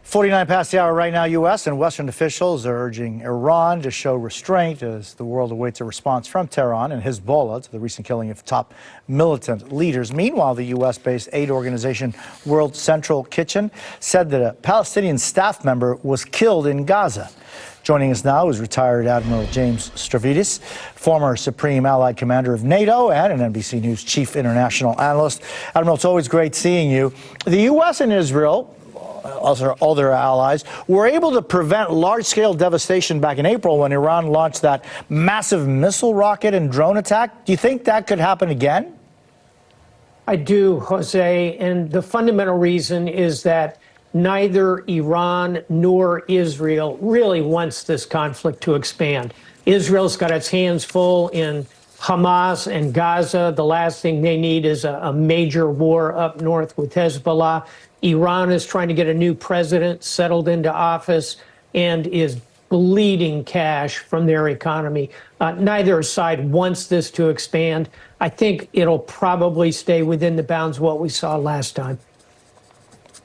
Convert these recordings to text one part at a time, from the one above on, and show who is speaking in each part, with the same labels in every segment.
Speaker 1: 49 past the hour right now. U.S. and Western officials are urging Iran to show restraint as the world awaits a response from Tehran and Hezbollah to the recent killing of top militant leaders. Meanwhile, the U.S.-based aid organization World Central Kitchen said that a Palestinian staff member was killed in Gaza. Joining us now is retired Admiral James Stavridis, former Supreme Allied Commander of NATO and an NBC News chief international analyst. Admiral, it's always great seeing you. The U.S. and Israel, also all their allies, were able to prevent large-scale devastation back in April when Iran launched that massive missile rocket and drone attack. Do you think that could happen again?
Speaker 2: I do, Jose, and the fundamental reason is that neither Iran nor Israel really wants this conflict to expand. Israel's got its hands full in Hamas and Gaza. The last thing they need is a major war up north with Hezbollah. Iran is trying to get a new president settled into office and is bleeding cash from their economy. Neither side wants this to expand. I think it'll probably stay within the bounds of what we saw last time.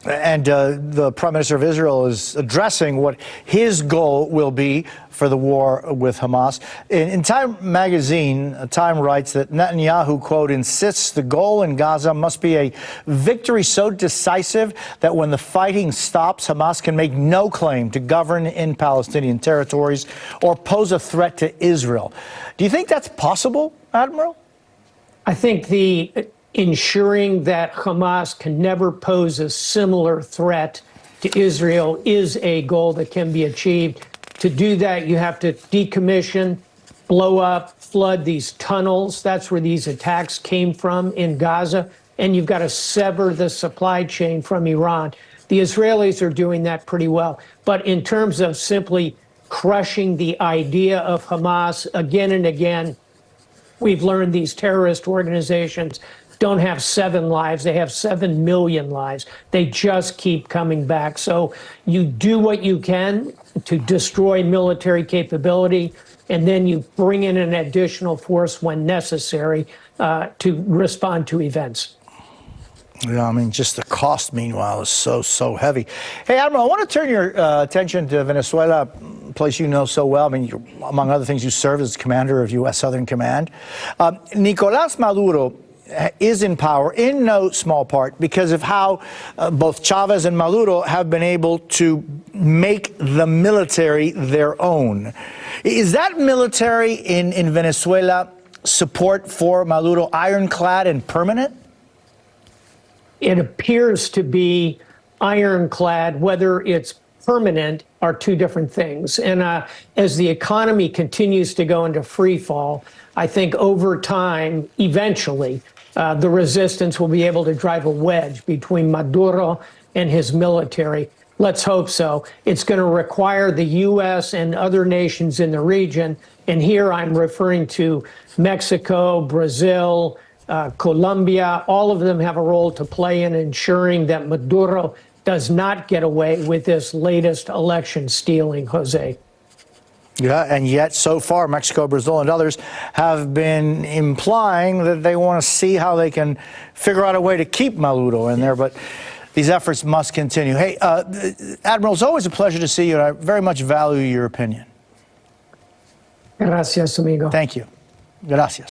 Speaker 1: And the Prime Minister of Israel is addressing what his goal will be for the war with Hamas. In Time magazine, Time writes that Netanyahu, quote, insists the goal in Gaza must be a victory so decisive that when the fighting stops, Hamas can make no claim to govern in Palestinian territories or pose a threat to Israel. Do you think that's possible, Admiral?
Speaker 2: I think ensuring that Hamas can never pose a similar threat to Israel is a goal that can be achieved. To do that, you have to decommission, blow up, flood these tunnels. That's where these attacks came from in Gaza. And you've got to sever the supply chain from Iran. The Israelis are doing that pretty well. But in terms of simply crushing the idea of Hamas again and again, we've learned these terrorist organizations don't have 7 lives, they have 7 million lives. They just keep coming back. So you do what you can to destroy military capability, and then you bring in an additional force when necessary to respond to events.
Speaker 1: Yeah, I mean, just the cost, meanwhile, is so heavy. Hey, Admiral, I want to turn your attention to Venezuela, a place you know so well. I mean, among other things, you served as commander of U.S. Southern Command. Nicolás Maduro is in power in no small part because of how both Chavez and Maduro have been able to make the military their own. Is that military in Venezuela support for Maduro ironclad and permanent?
Speaker 2: It appears to be ironclad. Whether it's permanent are two different things. And as the economy continues to go into free fall, I think over time, eventually, the resistance will be able to drive a wedge between Maduro and his military. Let's hope so. It's going to require the U.S. and other nations in the region, and here I'm referring to Mexico, Brazil, Colombia. All of them have a role to play in ensuring that Maduro does not get away with this latest election stealing, Jose.
Speaker 1: Yeah, and yet so far, Mexico, Brazil, and others have been implying that they want to see how they can figure out a way to keep Maduro in there. But these efforts must continue. Hey, Admiral, it's always a pleasure to see you, and I very much value your opinion.
Speaker 2: Gracias, amigo.
Speaker 1: Thank you. Gracias.